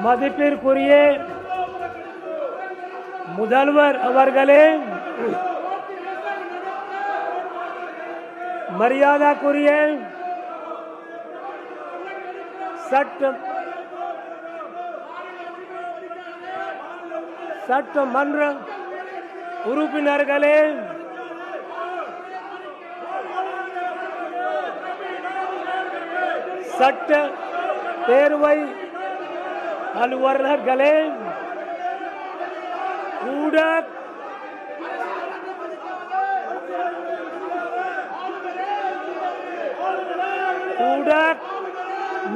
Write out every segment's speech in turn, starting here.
மதிப்பிற்குரிய முதல்வர் அவர்களே, மரியாதைக்குரிய சட்டமன்ற உறுப்பினர்களே, சட்ட பேரவை அலுவலர்களே,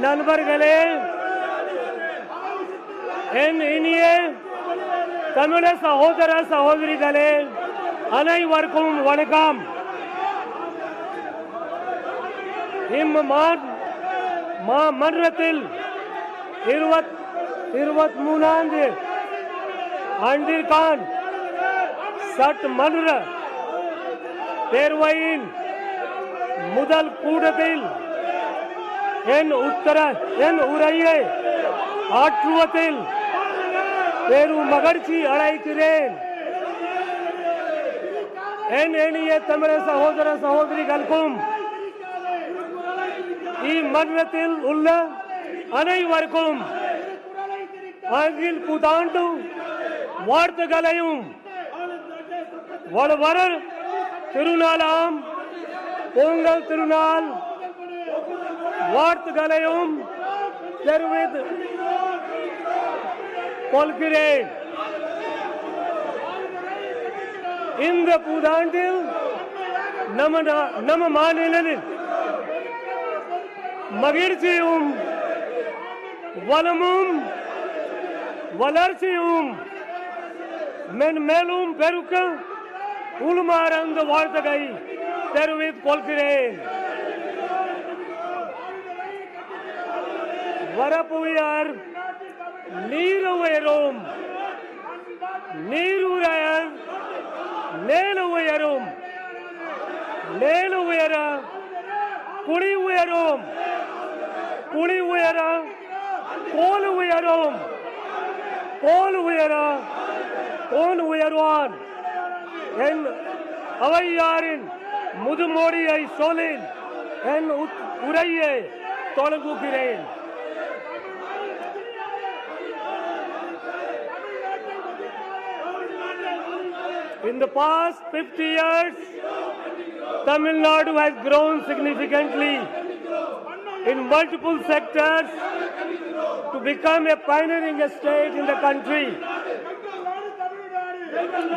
நண்பர்களே, என் இனிய தமிழ சகோதர சகோதரிகளே, அனைவருக்கும் வணக்கம். மன்றத்தில் 23ஆம் ஆண்டிற்கான சட்டமன்ற பேரவையின் முதல் கூட்டத்தில் என் உரையை ஆற்றுவதில் பெரும் மகிழ்ச்சி அடைகிறேன். என் இனிய தமிழ சகோதர சகோதரிகளுக்கும் இம்மன்றத்தில் உள்ள அனைவருக்கும் ஆங்கில புத்தாண்டு வாழ்த்துக்களையும் வளவர திருநாளாம் பொங்கல் திருநாள் வாழ்த்துக்களையும் தெரிவித்துக் கொள்கிறேன். இந்த புத்தாண்டில் நம்ம மாநிலத்தில் மகிழ்ச்சியும் வளமும் வளர்ச்சியும் மென்மேலும் பெருக்க உள்மாறு அந்த வாழ்த்துக்களை தெரிவித்துக் கொள்கிறேன். வரப்புயர் நீர் உயரும், நீர் உயர் மேல் உயரும், மேல் உயர குழி உயரும், குழி உயர கோல் உயரும், கோல் உயர கோன் உயர்வான். என் அவையாரின் முதுமொழியை சொல்லில் என் உரையை தொடங்குகிறேன். In the past 50 years, Tamil Nadu has grown significantly in multiple sectors to become a pioneering state in the country.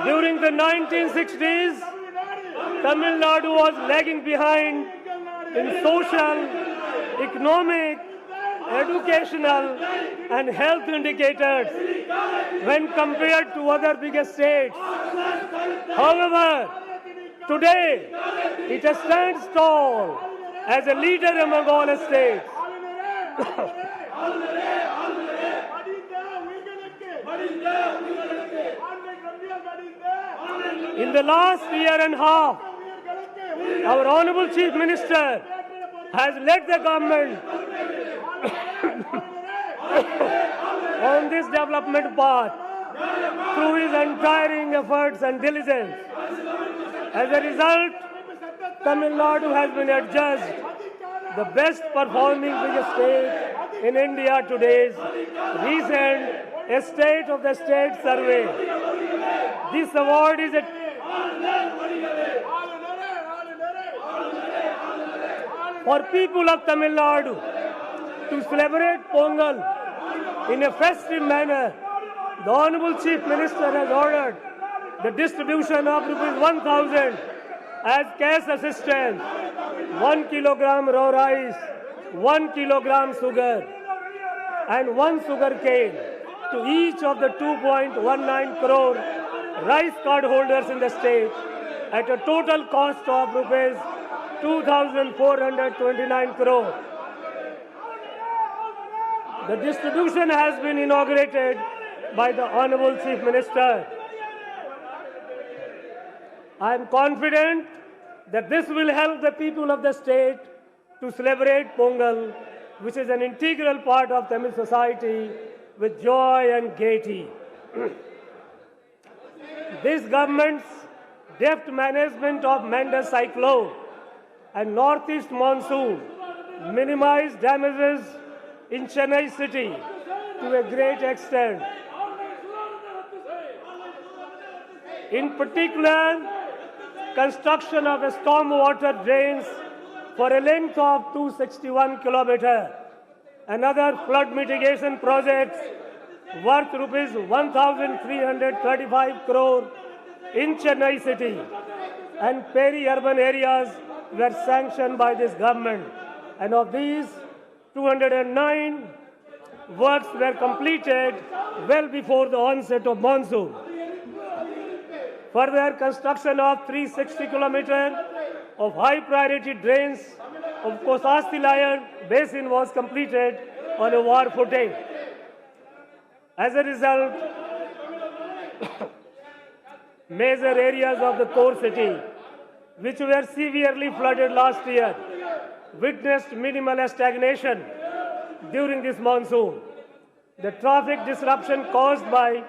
During the 1960s, Tamil Nadu was lagging behind in social, economic, educational and health indicators when compared to other bigger states. However, today it stands tall as a leader among all states. In the last year and a half, our Honorable Chief Minister has led the government on this development path through his untiring efforts and diligence. As a result, Tamil Nadu has been adjudged the best performing biggest state in India today's recent State of the State survey. This award is for people of Tamil Nadu to celebrate Pongal in a festive manner. The Honorable Chief Minister has ordered the distribution of ₹1,000 as cash assistance, 1 kilogram raw rice, 1 kilogram sugar and 1 sugar cane to each of the 2.19 crore rice card holders in the state at a total cost of ₹2,429 crore. The distribution has been inaugurated by the Honorable Chief Minister. I am confident that this will help the people of the state to celebrate Pongal which is an integral part of Tamil society with joy and gaiety. This government's deft management of Manda cyclone and northeast monsoon minimized damages in Chennai city to a great extent. In particular, construction of a stormwater drains for a length of 261 kilometers, another flood mitigation projects worth rupees 1,335 crore in Chennai city and peri-urban areas were sanctioned by this government, and of these 209 works were completed well before the onset of monsoon. Further, construction of 360 kilometers of high-priority drains of Kosasti Basin was completed on a war footing. As a result, major areas of the core city, which were severely flooded last year, witnessed minimal stagnation during this monsoon. The traffic disruption caused by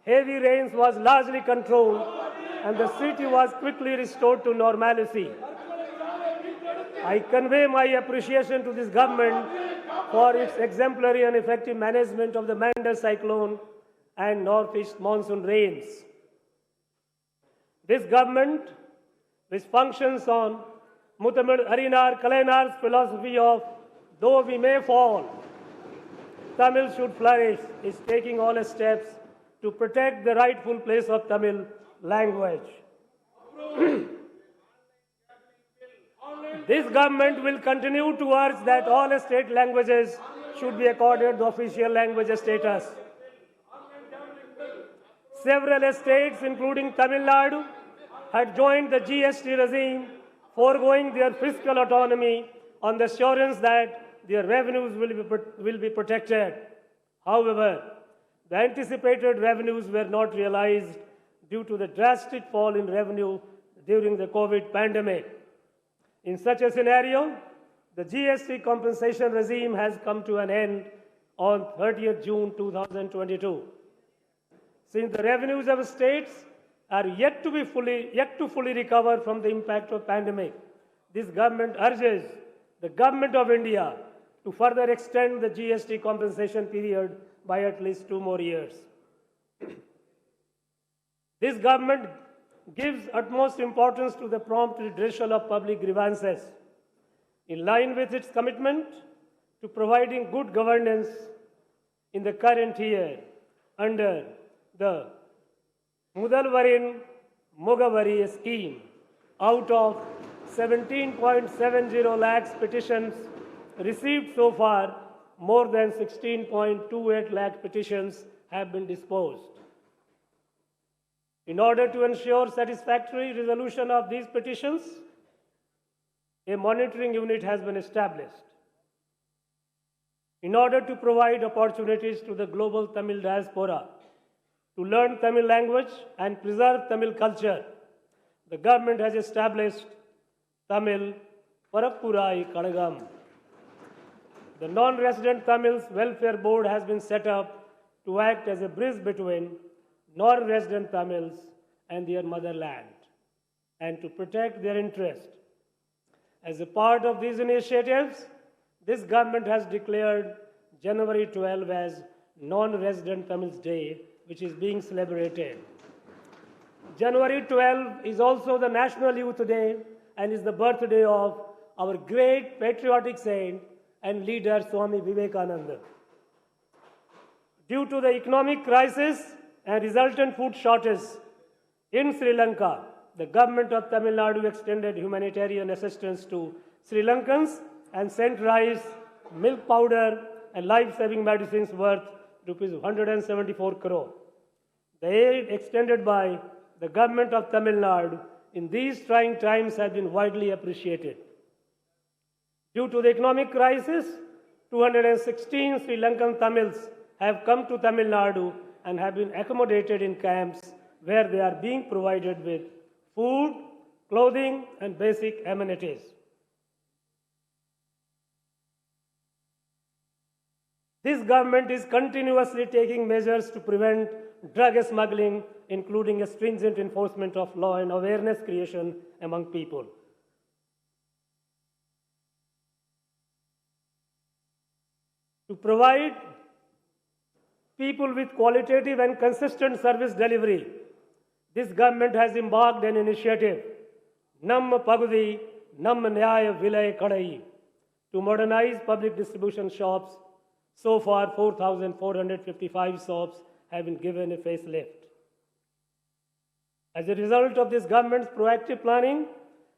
heavy rains was largely controlled and the city was quickly restored to normalcy. I convey my appreciation to this government for its exemplary and effective management of the Manda cyclone and northeast monsoon rains. This government, which functions on Muttamil Arinar Kalainar's philosophy of though we may fall, Tamil should flourish, is taking all steps to protect the rightful place of Tamil language. This government will continue to urge that all state languages should be accorded the official language status. Several states, including Tamil Nadu, had joined the GST regime, foregoing their fiscal autonomy on the assurance that their revenues will be protected. However, the anticipated revenues were not realized due to the drastic fall in revenue during the COVID pandemic. In such a scenario, the GST compensation regime has come to an end on 30th June 2022. Since the revenues of states are yet to fully recover from the impact of pandemic, this government urges the Government of India to further extend the GST compensation period by at least 2 more years. This government gives utmost importance to the prompt redressal of public grievances, in line with its commitment to providing good governance in the current year under the Mudalvarin Mugavari scheme. Out of 17.70 lakhs petitions received so far, more than 16.28 lakh petitions have been disposed. In order to ensure satisfactory resolution of these petitions, a monitoring unit has been established. In order to provide opportunities to the global Tamil diaspora to learn Tamil language and preserve Tamil culture, the government has established Tamil Parappurai Kadagam. The non-resident Tamils Welfare Board has been set up to act as a bridge between non-resident Tamils and their motherland and to protect their interest. As a part of these initiatives, this government has declared January 12 as Non-Resident Tamils Day, which is being celebrated. January 12 is also the National Youth Day and is the birthday of our great patriotic saint and leader Swami Vivekananda. Due to the economic crisis and resultant food shortage in Sri Lanka, the government of Tamil Nadu extended humanitarian assistance to Sri Lankans and sent rice, milk powder, and life-saving medicines worth rupees 174 crore. The aid extended by the government of Tamil Nadu in these trying times has been widely appreciated. Due to the economic crisis, 216 Sri Lankan Tamils have come to Tamil Nadu and have been accommodated in camps where they are being provided with food, clothing, and basic amenities. This government is continuously taking measures to prevent drug smuggling, including a stringent enforcement of law and awareness creation among people. To provide people with qualitative and consistent service delivery, this government has embarked an initiative, Nam Pagudi, Nam Nyaya Vilay Kadai, to modernize public distribution shops. So far, 4,455 shops have been given a facelift. As a result of this government's proactive planning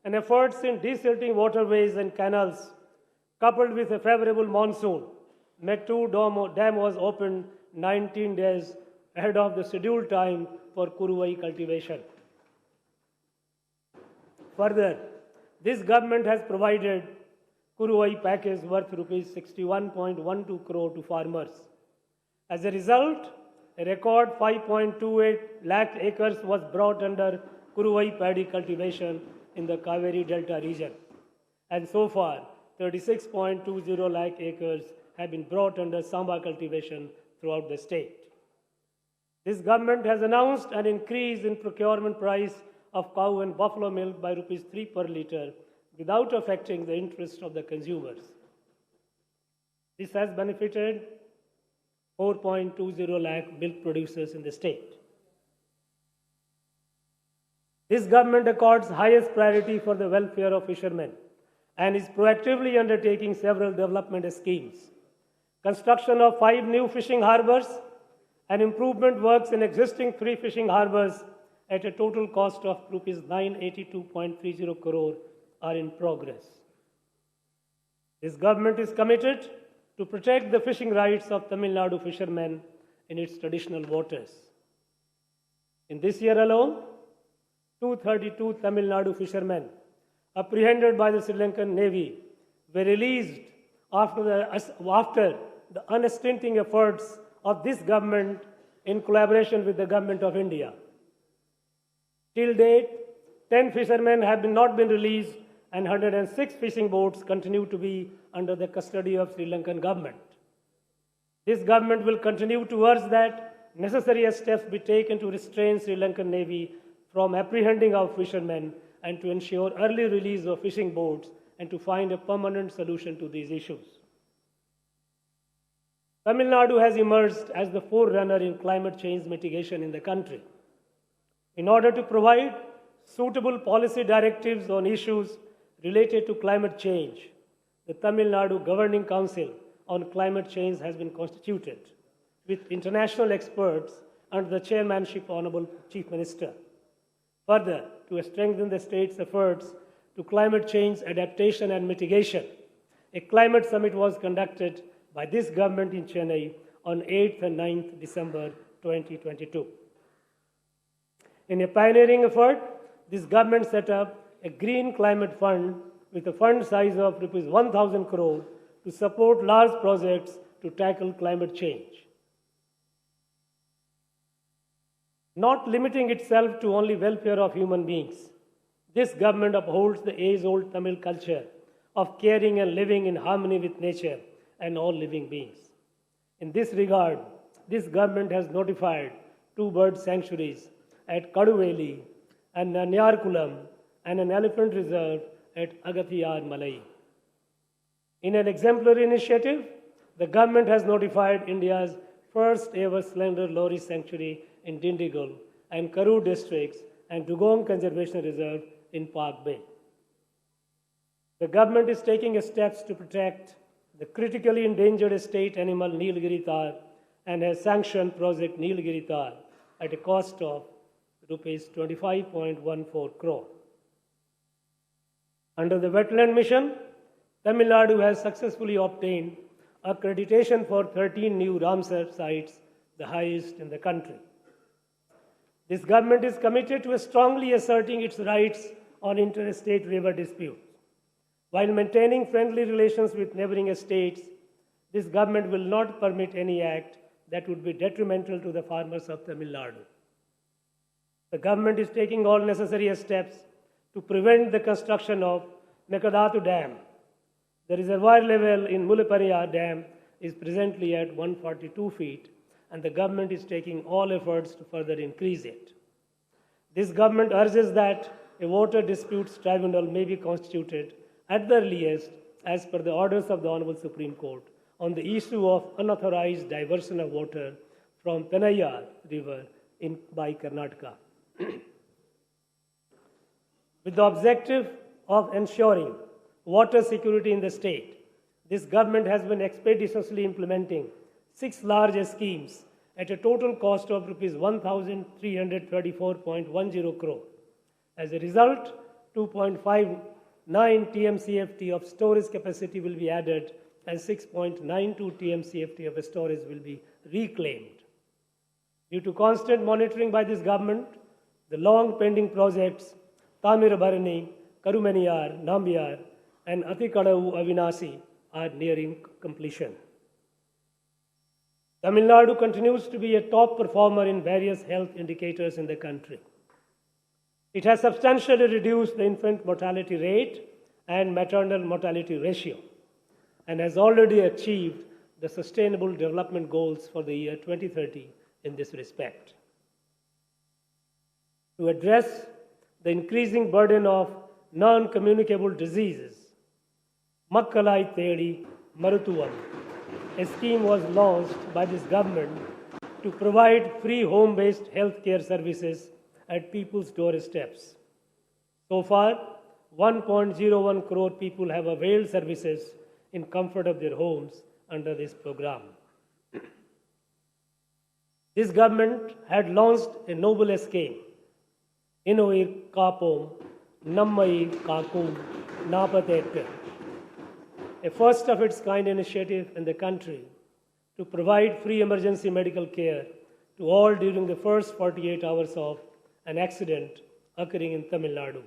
and efforts in desilting waterways and canals, coupled with a favorable monsoon, Mettu Dam was opened 19 days ahead of the scheduled time for Kuruvai cultivation. Further, this government has provided Kuruvai package worth rupees 61.12 crore to farmers. As a result, a record 5.28 lakh acres was brought under Kuruvai paddy cultivation in the Kaveri Delta region. And so far, 36.20 lakh acres have been brought under Samba cultivation throughout the state. This government has announced an increase in procurement price of cow and buffalo milk by rupees 3 per litre without affecting the interest of the consumers. This has benefited 4.20 lakh milk producers in the state. This government accords highest priority for the welfare of fishermen and is proactively undertaking several development schemes. Construction of 5 new fishing harbors and improvement works in existing 3 fishing harbors at a total cost of rupees 982.30 crore are in progress. This government is committed to protect the fishing rights of Tamil Nadu fishermen in its traditional waters. In this year alone, 232 Tamil Nadu fishermen apprehended by the Sri Lankan Navy were released after the unstinting efforts of this government in collaboration with the government of India. Till date, 10 fishermen have not been released and 106 fishing boats continue to be under the custody of Sri Lankan government. This government will continue to urge that necessary steps be taken to restrain Sri Lankan Navy from apprehending our fishermen and to ensure early release of fishing boats and to find a permanent solution to these issues. Tamil Nadu has emerged as the forerunner in climate change mitigation in the country. In order to provide suitable policy directives on issues related to climate change, the Tamil Nadu Governing Council on Climate Change has been constituted with international experts under the chairmanship of Honorable Chief Minister. Further, to strengthen the state's efforts to climate change adaptation and mitigation, a climate summit was conducted by this government in Chennai on 8th and 9th December 2022. In a pioneering effort, this government set up a green climate fund with a fund size of rupees 1,000 crore to support large projects to tackle climate change. Not limiting itself to only welfare of human beings, this government upholds the age-old Tamil culture of caring and living in harmony with nature and all living beings. In this regard, this government has notified 2 bird sanctuaries at Kaduveli and Nanyarkulam and an elephant reserve at Agathiyar Malai. In an exemplary initiative, the government has notified India's first ever slender lorry sanctuary in Dindigul and Karur districts and Dugong Conservation Reserve in Park Bay. The government is taking steps to protect the critically endangered state animal Nilgiri Tar and has sanctioned Project Nilgiri Tar at a cost of rupees 25.14 crore. Under the Wetland Mission, Tamil Nadu has successfully obtained accreditation for 13 new Ramsar sites, the highest in the country. This government is committed to strongly asserting its rights on interstate river disputes. While maintaining friendly relations with neighboring states, this government will not permit any act that would be detrimental to the farmers of Tamil Nadu. The government is taking all necessary steps to prevent the construction of Mekadatu Dam. The reservoir level in Mullaperia Dam is presently at 142 feet, and the government is taking all efforts to further increase it. This government urges that a water disputes tribunal may be constituted at the earliest as per the orders of the Honorable Supreme Court on the issue of unauthorized diversion of water from Penayar River by Karnataka. With the objective of ensuring water security in the state, this government has been expeditiously implementing 6 large schemes at a total cost of Rs 1,334.10 crore. As a result, 2.59 TMCFT of storage capacity will be added and 6.92 TMCFT of storage will be reclaimed. Due to constant monitoring by this government, the long pending projects Tamirabharani, Karumaniyar, Nambiar, and Atikadavu Avinasi are nearing completion. Tamil Nadu continues to be a top performer in various health indicators in the country. It has substantially reduced the infant mortality rate and maternal mortality ratio and has already achieved the Sustainable Development Goals for the year 2030 in this respect. To address the increasing burden of non-communicable diseases, Makkalai Thedi Maruthuvam, a scheme was launched by this government to provide free home-based healthcare services at people's doorsteps. So far, 1.01 crore people have availed services in comfort of their homes under this program. This government had launched a noble scheme, Inuir Kapom, Nammai Kakum, Napatetka, a first of its kind initiative in the country to provide free emergency medical care to all during the first 48 hours of an accident occurring in Tamil Nadu.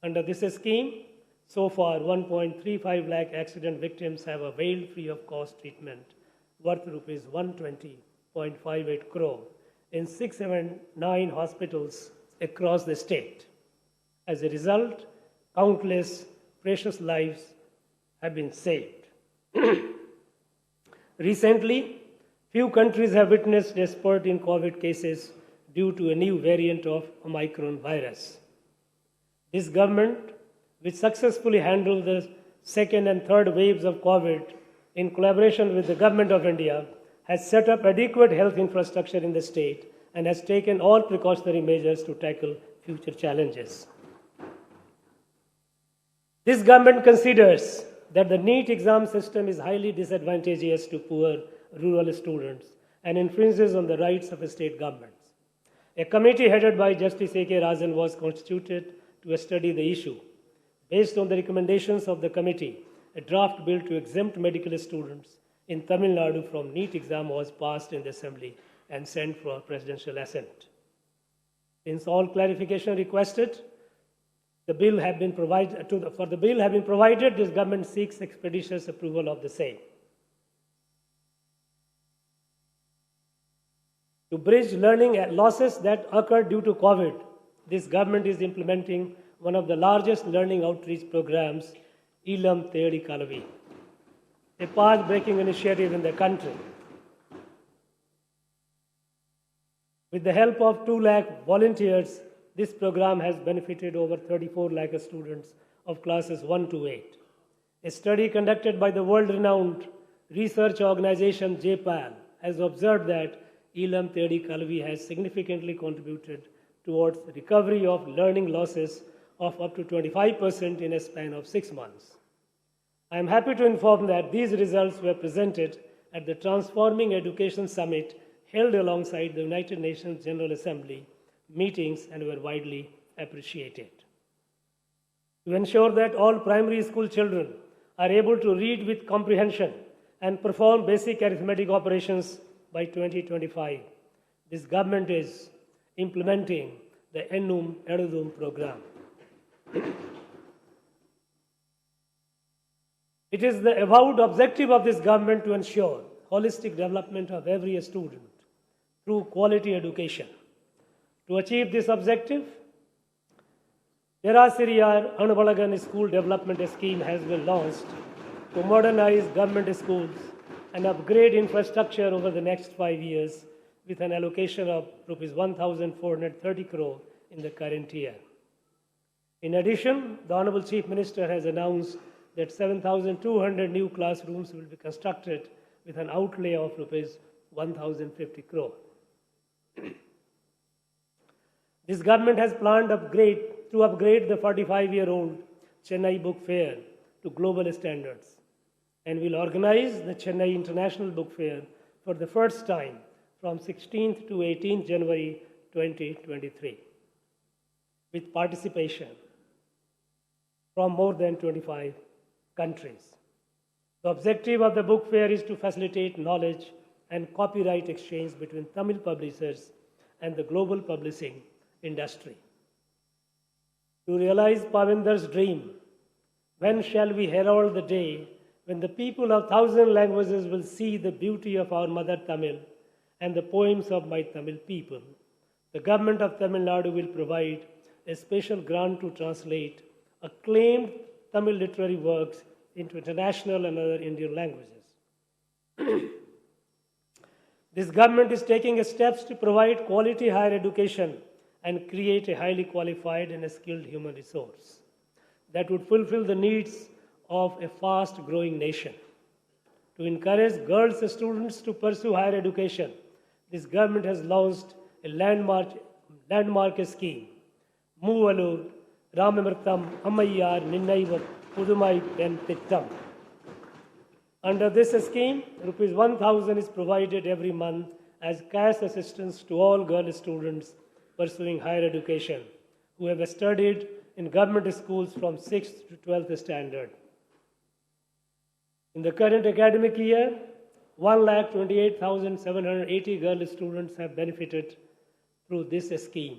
Under this scheme, so far 1.35 lakh accident victims have availed free of cost treatment worth Rs 120.58 crore in 679 hospitals across the state. As a result, countless precious lives have been saved. Recently, few countries have witnessed a spurt in COVID cases due to a new variant of Omicron virus. This government, which successfully handled the second and third waves of COVID in collaboration with the Government of India, has set up adequate health infrastructure in the state and has taken all precautionary measures to tackle future challenges. This government considers that the NEET exam system is highly disadvantageous to poor rural students and infringes on the rights of state governments. A committee headed by Justice A.K. Rajan was constituted to study the issue. Based on the recommendations of the committee, a draft bill to exempt medical students in Tamil Nadu from NEET exam was passed in the Assembly and sent for presidential assent. Since all clarification requested, the bill have been provided this government seeks expeditious approval of the same. To bridge learning losses that occurred due to COVID, this government is implementing one of the largest learning outreach programs, Ilam Thedi Kalavi, a path-breaking initiative in the country. With the help of 2 lakh volunteers, this program has benefited over 34 lakh students of classes 1 to 8. A study conducted by the world-renowned research organization JPAL has observed that Ilam Thedi Kalavi has significantly contributed towards the recovery of learning losses of up to 25% in a span of 6 months. I am happy to inform that these results were presented at the Transforming Education Summit held alongside the United Nations General Assembly meetings and were widely appreciated. To ensure that all primary school children are able to read with comprehension and perform basic arithmetic operations by 2025, this government is implementing the Ennum Edudum program. It is the avowed objective of this government to ensure holistic development of every student through quality education. To achieve this objective, Terasiriyar Anubalagan School Development Scheme has been launched to modernize government schools and upgrade infrastructure over the next 5 years with an allocation of Rs 1,430 crore in the current year. In addition, the Honorable Chief Minister has announced that 7,200 new classrooms will be constructed with an outlay of Rs 1,050 crore. This government has planned to upgrade the 45-year-old Chennai Book Fair to global standards and will organize the Chennai International Book Fair for the first time from 16th to 18th January 2023 with participation from more than 25 countries. The objective of the book fair is to facilitate knowledge and copyright exchange between Tamil publishers and the global publishing industry. To realize Pavinder's dream, when shall we herald the day when the people of 1,000 languages will see the beauty of our mother Tamil and the poems of my Tamil people? The government of Tamil Nadu will provide a special grant to translate acclaimed Tamil literary works into international and other Indian languages. This government is taking steps to provide quality higher education and create a highly qualified and skilled human resource that would fulfill the needs of a fast-growing nation. To encourage girls and students to pursue higher education, this government has launched a landmark scheme, Moovalur Ramamirtham Ammayyar Ninnaivar Pudumai Pen Tittam. Under this scheme, Rs 1,000 is provided every month as cash assistance to all girl students pursuing higher education who have studied in government schools from 6th to 12th standard. In the current academic year, 1,28,780 girl students have benefited through this scheme,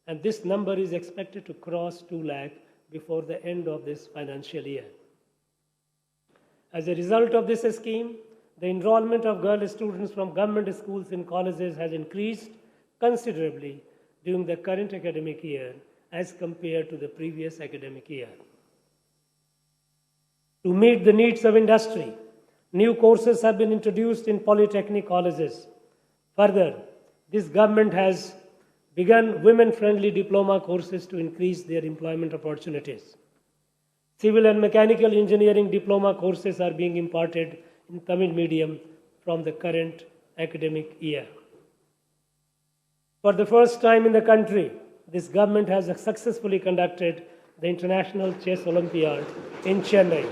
and this number is expected to cross 2 lakh before the end of this financial year. As a result of this scheme, the enrollment of girl students from government schools and colleges has increased considerably during the current academic year as compared to the previous academic year. To meet the needs of industry, new courses have been introduced in polytechnic colleges. Further, this government has begun women-friendly diploma courses to increase their employment opportunities. Civil and mechanical engineering diploma courses are being imparted in Tamil medium from the current academic year. For the first time in the country, this government has successfully conducted the International Chess Olympiad in Chennai,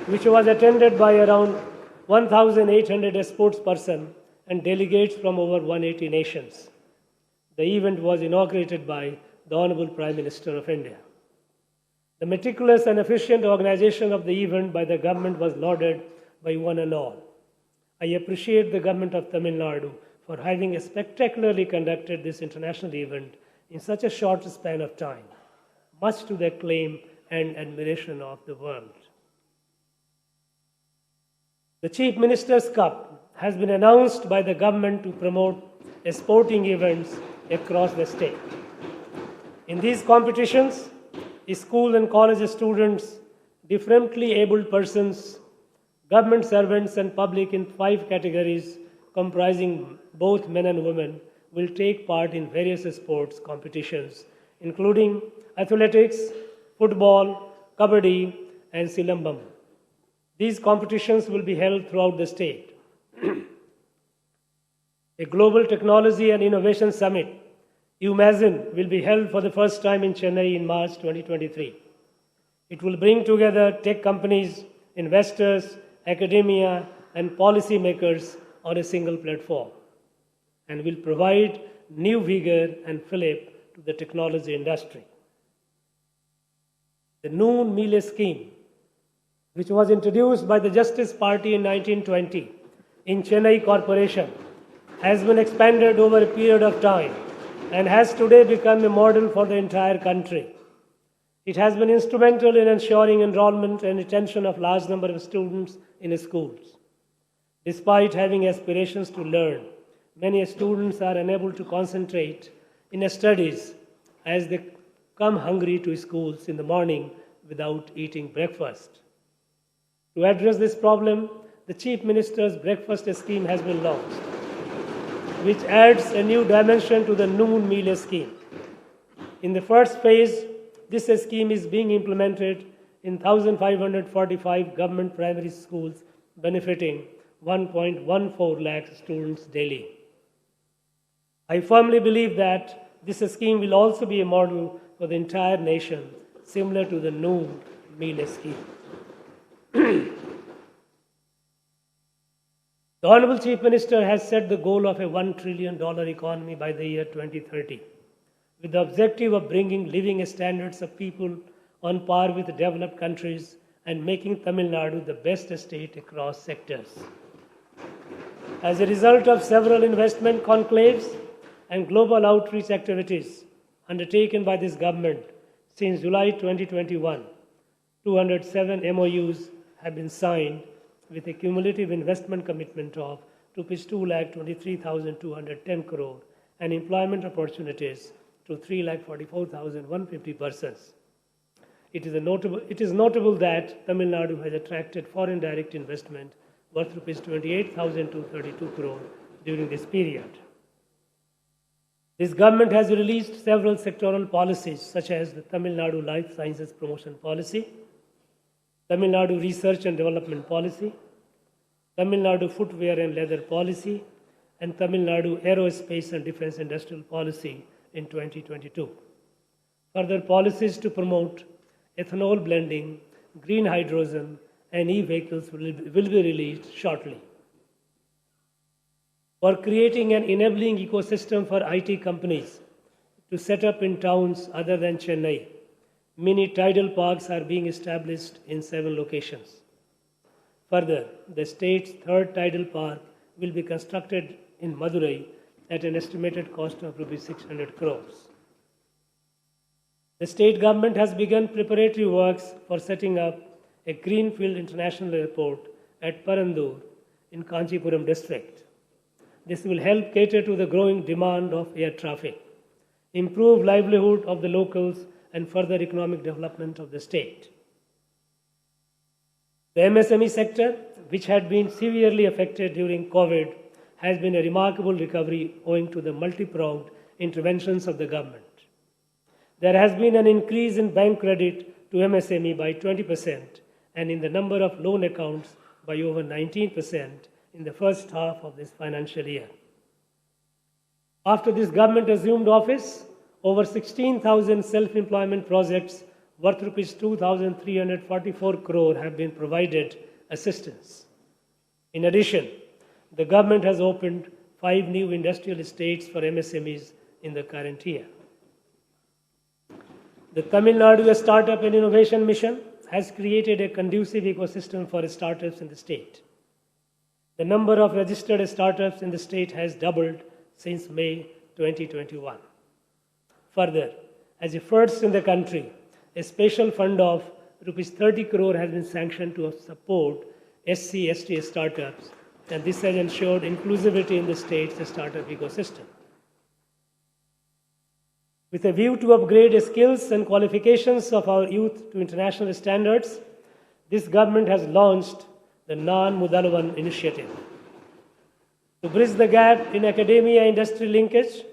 which was attended by around 1,800 sportspersons and delegates from over 180 nations. The event was inaugurated by the Honorable Prime Minister of India. The meticulous and efficient organization of the event by the government was lauded by one and all. I appreciate the government of Tamil Nadu for having spectacularly conducted this international event in such a short span of time, much to the acclaim and admiration of the world. The Chief Minister's Cup has been announced by the government to promote sporting events across the state. In these competitions, school and college students, differently abled persons, government servants and public in 5 categories comprising both men and women will take part in various sports competitions, including athletics, football, kabaddi, and silambam. These competitions will be held throughout the state. A Global Technology and Innovation Summit, UMAZIN, will be held for the first time in Chennai in March 2023. It will bring together tech companies, investors, academia, and policymakers on a single platform and will provide new vigor and fillip to the technology industry. The Noon Meal Scheme, which was introduced by the Justice Party in 1920 in Chennai Corporation, has been expanded over a period of time and has today become a model for the entire country. It has been instrumental in ensuring enrollment and retention of large number of students in schools. Despite having aspirations to learn, many students are unable to concentrate in studies as they come hungry to schools in the morning without eating breakfast. To address this problem, the Chief Minister's breakfast scheme has been launched, which adds a new dimension to the noon meal scheme. In the first phase, this scheme is being implemented in 1,545 government primary schools, benefiting 1.14 lakh students daily. I firmly believe that this scheme will also be a model for the entire nation, similar to the noon meal scheme. The Honorable Chief Minister has set the goal of a $1 trillion economy by the year 2030, with the objective of bringing living standards of people on par with developed countries and making Tamil Nadu the best state across sectors. As a result of several investment conclaves and global outreach activities undertaken by this government since July 2021, 207 MOUs have been signed with a cumulative investment commitment of Rs 2,23,210 crore and employment opportunities to 3,44,150 persons. It is notable that Tamil Nadu has attracted foreign direct investment worth Rs 28,232 crore during this period. This government has released several sectoral policies such as the Tamil Nadu Life Sciences Promotion Policy, Tamil Nadu Research and Development Policy, Tamil Nadu Footwear and Leather Policy, and Tamil Nadu Aerospace and Defense Industrial Policy in 2022. Further policies to promote ethanol blending, green hydrogen, and e-vehicles will be released shortly. For creating an enabling ecosystem for IT companies to set up in towns other than Chennai, mini tidal parks are being established in 7 locations. Further, the state's third tidal park will be constructed in Madurai at an estimated cost of Rs 600 crores. The state government has begun preparatory works for setting up a greenfield international airport at Parandur in Kanchipuram district. This will help cater to the growing demand of air traffic, improve livelihood of the locals, and further economic development of the state. The MSME sector, which had been severely affected during COVID, has been a remarkable recovery owing to the multi-pronged interventions of the government. There has been an increase in bank credit to MSME by 20% and in the number of loan accounts by over 19% in the first half of this financial year. After this government assumed office, over 16,000 self-employment projects worth Rs 2,344 crore have been provided assistance. In addition, the government has opened 5 new industrial estates for MSMEs in the current year. The Tamil Nadu Startup and Innovation Mission has created a conducive ecosystem for startups in the state. The number of registered startups in the state has doubled since May 2021. Further, as a first in the country, a special fund of Rs 30 crore has been sanctioned to support SC/ST startups, and this has ensured inclusivity in the state's startup ecosystem. With a view to upgrade the skills and qualifications of our youth to international standards, this government has launched the Non-Mudalavan initiative. To bridge the gap in academia-industry linkage,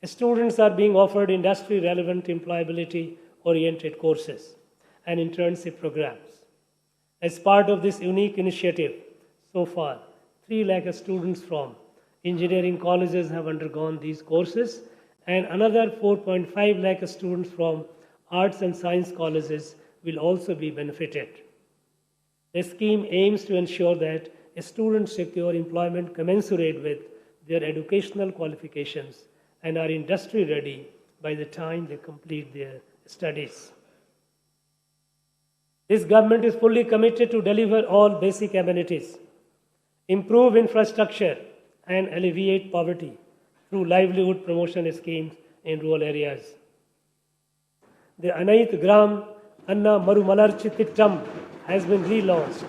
students are being offered industry-relevant employability-oriented courses and internship programs. As part of this unique initiative, so far, 3 lakh students from engineering colleges have undergone these courses, and another 4.5 lakh students from arts and science colleges will also be benefited. The scheme aims to ensure that students secure employment commensurate with their educational qualifications and are industry ready by the time they complete their studies. This government is fully committed to deliver all basic amenities, improve infrastructure, and alleviate poverty through livelihood promotion schemes in rural areas. The Anait Gram Anna Marumalarchi Tittam has been relaunched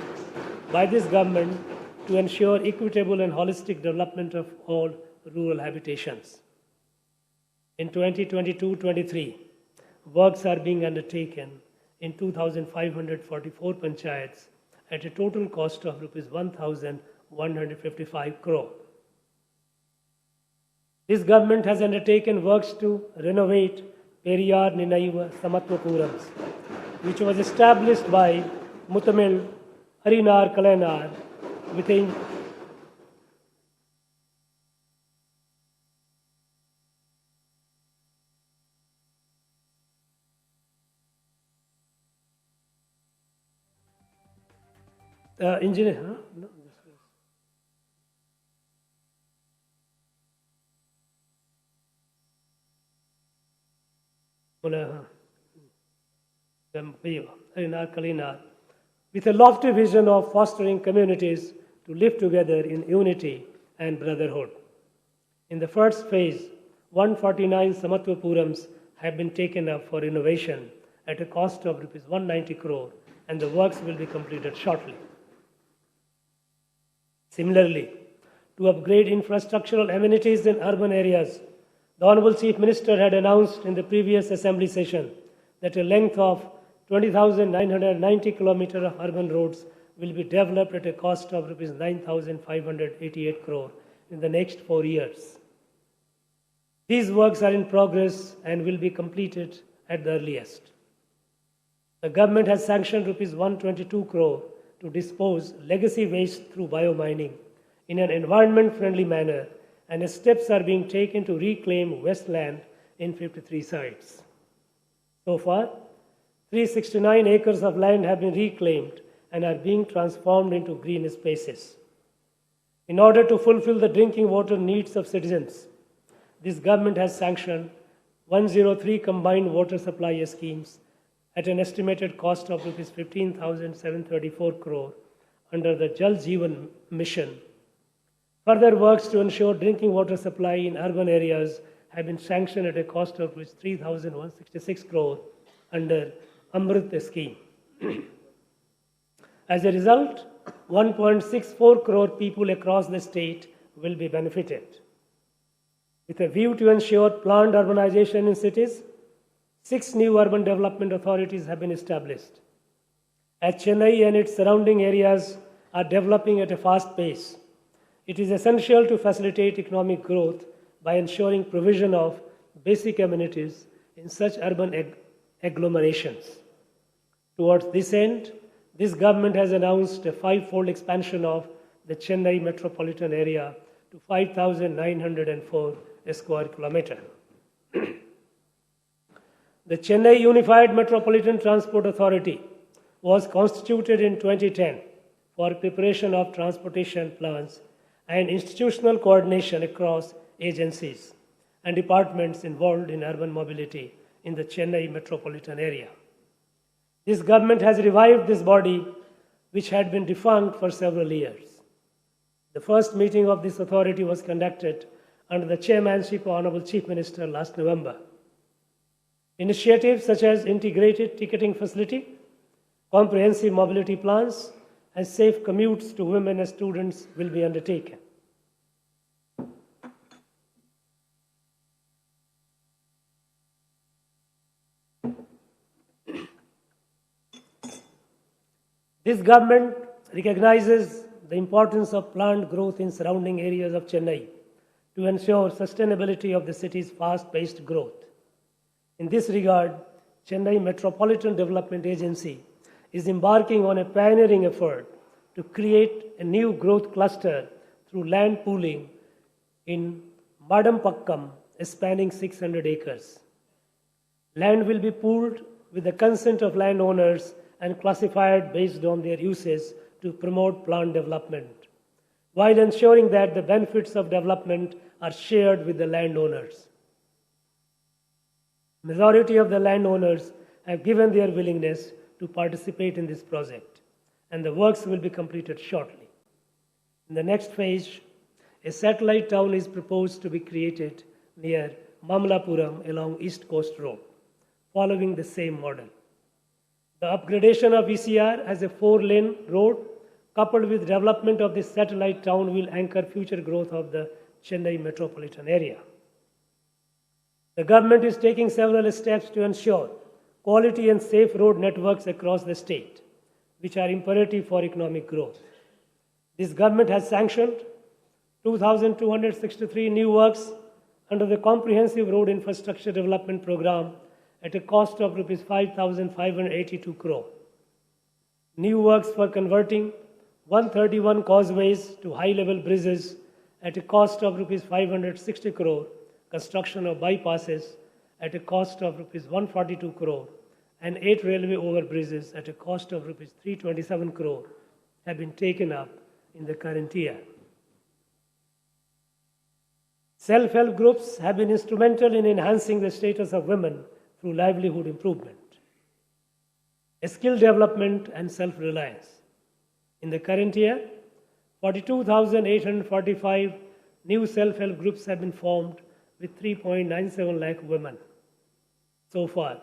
by this government to ensure equitable and holistic development of all rural habitations. In 2022-23, works are being undertaken in 2,544 panchayats at a total cost of rupees 1,155 crore. This government has undertaken works to renovate Periyar Ninaiva Samatwapurams, which was established by Mutamil Harinar Kalanar within engineer. Huh? No, with a lofty vision of fostering communities to live together in unity and brotherhood. In the first phase, 149 Samatwapurams have been taken up for renovation at a cost of rupees 190 crore, and the works will be completed shortly. Similarly, to upgrade infrastructural amenities in urban areas, the Honorable Chief Minister had announced in the previous Assembly session that a length of 20,990 kilometers of urban roads will be developed at a cost of rupees 9,588 crore in the next 4 years. These works are in progress and will be completed at the earliest. The government has sanctioned rupees 122 crore to dispose legacy waste through biomining in an environment-friendly manner, and steps are being taken to reclaim wasteland in 53 sites. So far, 369 acres of land have been reclaimed and are being transformed into green spaces. In order to fulfill the drinking water needs of citizens, this government has sanctioned 103 combined water supply schemes at an estimated cost of rupees 15,734 crore under the Jal Jeevan mission. Further works to ensure drinking water supply in urban areas have been sanctioned at a cost of 3,166 crore under Amrit scheme. As a result, 1.64 crore people across the state will be benefited. With a view to ensure planned urbanization in cities, 6 new urban development authorities have been established. As Chennai and its surrounding areas are developing at a fast pace, it is essential to facilitate economic growth by ensuring provision of basic amenities in such urban agglomerations. Towards this end, this government has announced a 5-fold expansion of the Chennai metropolitan area to 5,904 square kilometers. The Chennai Unified Metropolitan Transport Authority was constituted in 2010 for preparation of transportation plans and institutional coordination across agencies and departments involved in urban mobility in the Chennai metropolitan area. This government has revived this body, which had been defunct for several years. The first meeting of this authority was conducted under the chairmanship of Honorable Chief Minister last November. Initiatives such as integrated ticketing facility, comprehensive mobility plans, and safe commutes to women and students will be undertaken. This government recognizes the importance of planned growth in surrounding areas of Chennai to ensure sustainability of the city's fast-paced growth. In this regard, Chennai Metropolitan Development Agency is embarking on a pioneering effort to create a new growth cluster through land pooling in Madampakkam, spanning 600 acres. Land will be pooled with the consent of landowners and classified based on their uses to promote planned development, while ensuring that the benefits of development are shared with the landowners. Majority of the landowners have given their willingness to participate in this project, and the works will be completed shortly. In the next phase, a satellite town is proposed to be created near Mamlapuram along East Coast Road, following the same model. The upgradation of ECR as a 4-lane road, coupled with development of this satellite town, will anchor future growth of the Chennai metropolitan area. The government is taking several steps to ensure quality and safe road networks across the state. which are imperative for economic growth. This government has sanctioned 2,263 new works under the Comprehensive Road Infrastructure Development Program at a cost of Rs 5,582 crore. New works for converting 131 causeways to high-level bridges at a cost of Rs 560 crore, construction of bypasses at a cost of Rs 142 crore, and 8 railway overbridges at a cost of Rs 327 crore have been taken up in the current year. Self-help groups have been instrumental in enhancing the status of women through livelihood improvement, skill development, and self-reliance. In the current year, 42,845 new self-help groups have been formed with 3.97 lakh women. So far,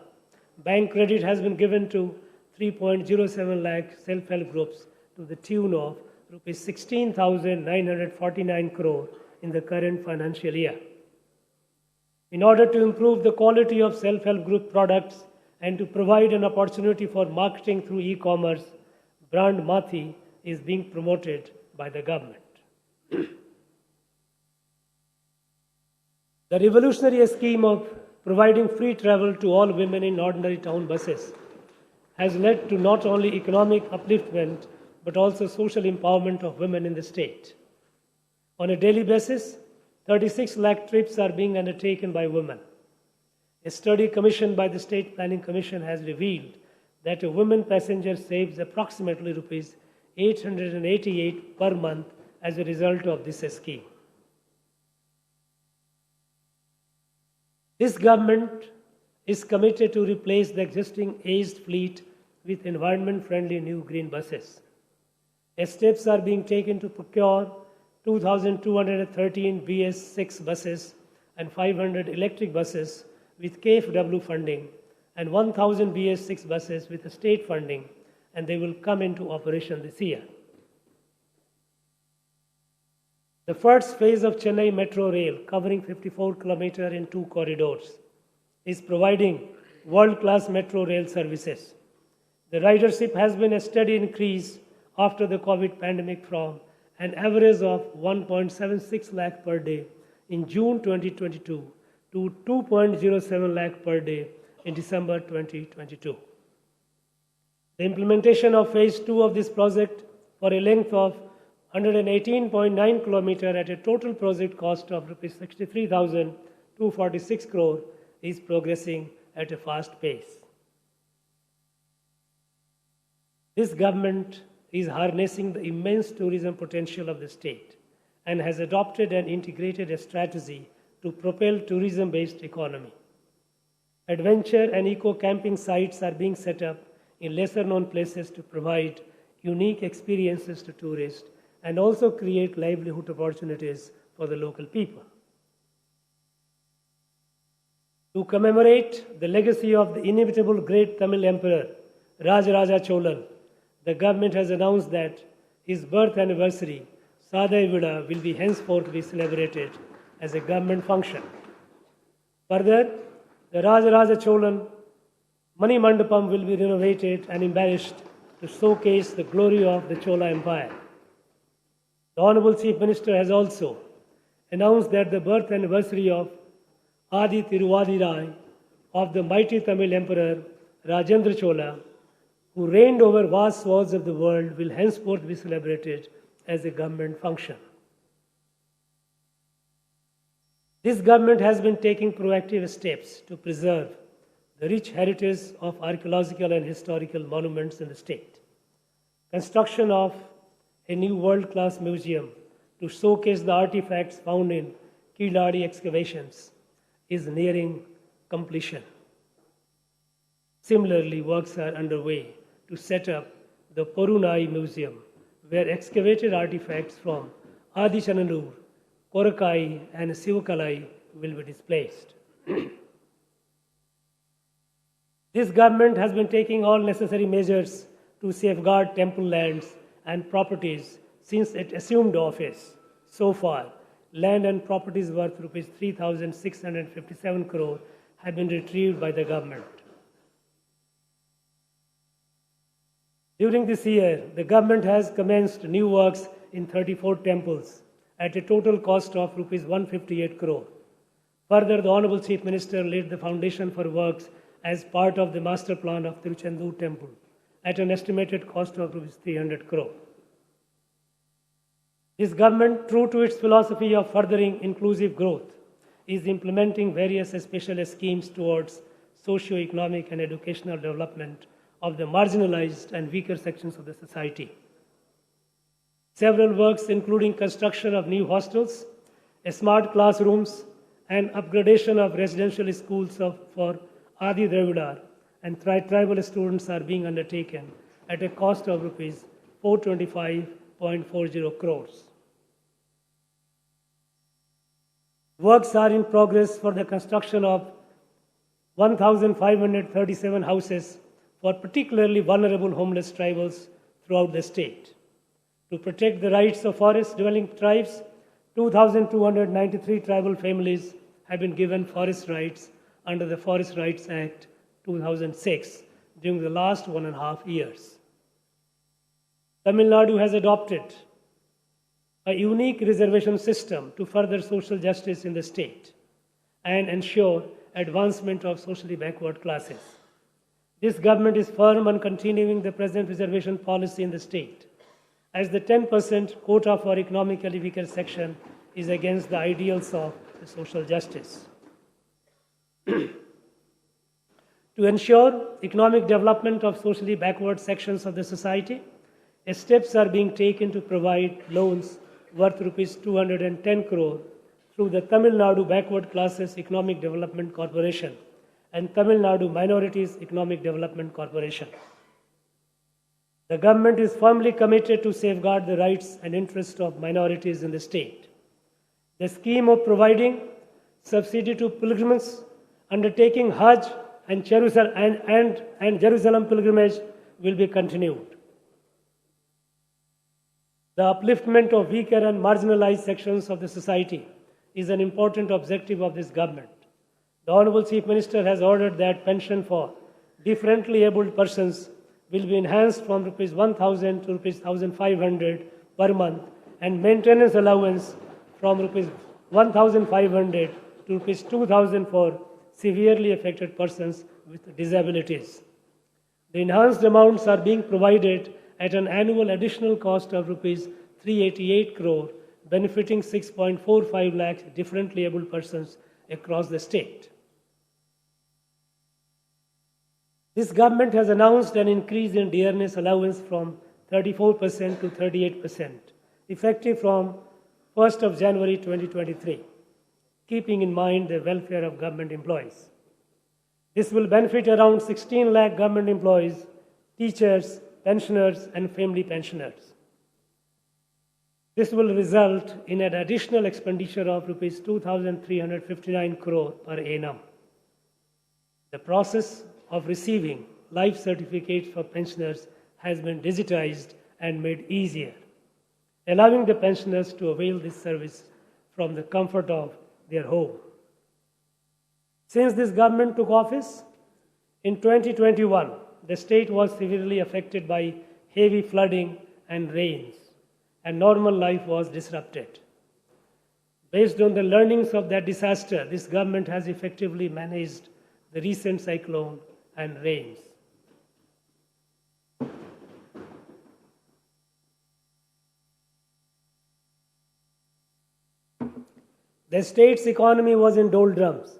bank credit has been given to 3.07 lakh self-help groups to the tune of Rs 16,949 crore in the current financial year. In order to improve the quality of self-help group products and to provide an opportunity for marketing through e-commerce, brand Mathi is being promoted by the government. The revolutionary scheme of providing free travel to all women in ordinary town buses has led to not only economic upliftment but also social empowerment of women in the state. On a daily basis, 36 lakh trips are being undertaken by women. A study commissioned by the State Planning Commission has revealed that a woman passenger saves approximately Rs 888 per month as a result of this scheme. This government is committed to replace the existing aged fleet with environment-friendly new green buses. Steps are being taken to procure 2,213 BS6 buses and 500 electric buses with KfW funding and 1,000 BS6 buses with state funding, and they will come into operation this year. The first phase of Chennai Metro Rail, covering 54 kilometers in 2 corridors, is providing world-class metro rail services. The ridership has been a steady increase after the COVID pandemic from an average of 1.76 lakh per day in June 2022 to 2.07 lakh per day in December 2022. The implementation of phase 2 of this project for a length of 118.9 kilometers at a total project cost of Rs 63,246 crore is progressing at a fast pace. This government is harnessing the immense tourism potential of the state and has adopted and integrated a strategy to propel tourism-based economy. Adventure and eco-camping sites are being set up in lesser-known places to provide unique experiences to tourists and also create livelihood opportunities for the local people. To commemorate the legacy of the inimitable great Tamil Emperor, Rajaraja Cholan, the government has announced that his birth anniversary, Sadai Vida, will be henceforth be celebrated as a government function. Further, the Rajaraja Cholan Mani Mandapam will be renovated and embellished to showcase the glory of the Chola Empire. The Honorable Chief Minister has also announced that the birth anniversary of Adi Tiruvadirai of the mighty Tamil Emperor Rajendra Chola, who reigned over vast swaths of the world, will henceforth be celebrated as a government function. This government has been taking proactive steps to preserve the rich heritage of archaeological and historical monuments in the state. Construction of a new world-class museum to showcase the artifacts found in Kiladi excavations is nearing completion. Similarly, works are underway to set up the Porunai Museum, where excavated artifacts from Adi Chananur, Korakai, and Sivakalai will be displayed. This government has been taking all necessary measures to safeguard temple lands and properties since it assumed office. So far, land and properties worth Rs 3,657 crore have been retrieved by the government. During this year, the government has commenced new works in 34 temples at a total cost of Rs 158 crore. Further, the Honorable Chief Minister laid the foundation for works as part of the master plan of Tiruchendur Temple at an estimated cost of Rs 300 crore. This government, true to its philosophy of furthering inclusive growth, is implementing various specialist schemes towards socio-economic and educational development of the marginalized and weaker sections of the society. Several works, including construction of new hostels, smart classrooms, and upgradation of residential schools for Adi Dravidar and tribal students, are being undertaken at a cost of Rs 425.40 crores. Works are in progress for the construction of 1,537 houses for particularly vulnerable homeless tribals throughout the state. To protect the rights of forest-dwelling tribes, 2,293 tribal families have been given forest rights under the Forest Rights Act 2006 during the last 1.5 years. Tamil Nadu has adopted a unique reservation system to further social justice in the state and ensure advancement of socially backward classes. This government is firm on continuing the present reservation policy in the state, as the 10% quota for economically weaker section is against the ideals of social justice. To ensure economic development of socially backward sections of the society, steps are being taken to provide loans worth Rs 210 crore through the Tamil Nadu Backward Classes Economic Development Corporation and Tamil Nadu Minorities Economic Development Corporation. The government is firmly committed to safeguard the rights and interests of minorities in the state. The scheme of providing subsidy to pilgrims undertaking Hajj and Jerusalem pilgrimage will be continued. The upliftment of weaker and marginalized sections of the society is an important objective of this government. The Honorable Chief Minister has ordered that pension for differently abled persons will be enhanced from Rs 1,000 to Rs 1,500 per month and maintenance allowance from Rs 1,500 to Rs 2,000 for severely affected persons with disabilities. The enhanced amounts are being provided at an annual additional cost of Rs 388 crore, benefiting 6.45 lakhs differently abled persons across the state. This government has announced an increase in dearness allowance from 34% to 38%, effective from 1st of January 2023, keeping in mind the welfare of government employees. This will benefit around 16 lakh government employees, teachers, pensioners, and family pensioners. This will result in an additional expenditure of Rs 2,359 crore per annum. The process of receiving life certificates for pensioners has been digitized and made easier, allowing the pensioners to avail this service from the comfort of their home. Since this government took office, in 2021, the state was severely affected by heavy flooding and rains, and normal life was disrupted. Based on the learnings of that disaster, this government has effectively managed the recent cyclone and rains. The state's economy was in doldrums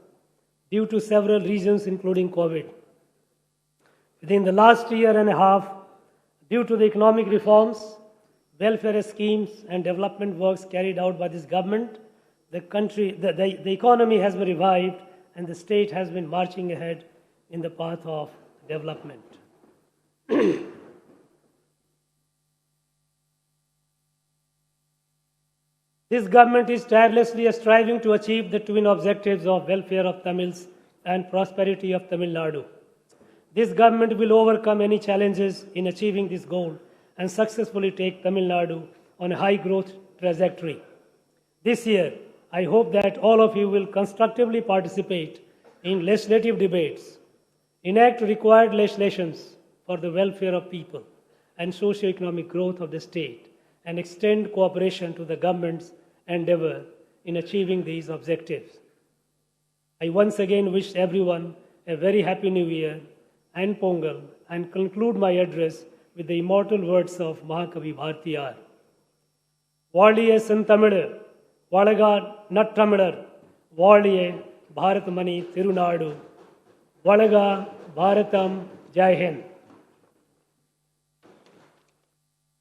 due to several reasons, including COVID. Within the last year and a half, due to the economic reforms, welfare schemes, and development works carried out by this government, the economy has been revived and the state has been marching ahead in the path of development. This government is tirelessly striving to achieve the twin objectives of welfare of Tamils and prosperity of Tamil Nadu. This government will overcome any challenges in achieving this goal and successfully take Tamil Nadu on a high growth trajectory. This year, I hope that all of you will constructively participate in legislative debates, enact required legislations for the welfare of people, and socio-economic growth of the state and extend cooperation to the government's endeavor in achieving these objectives. I once again wish everyone a very happy New Year and Pongal and conclude my address with the immortal words of Mahakavi Bhartiyar. Valiye Santamidu, Valaga Nattamidar, Valiye Bharatmani Tirunadu, Valaga Bharatam Jai Hind.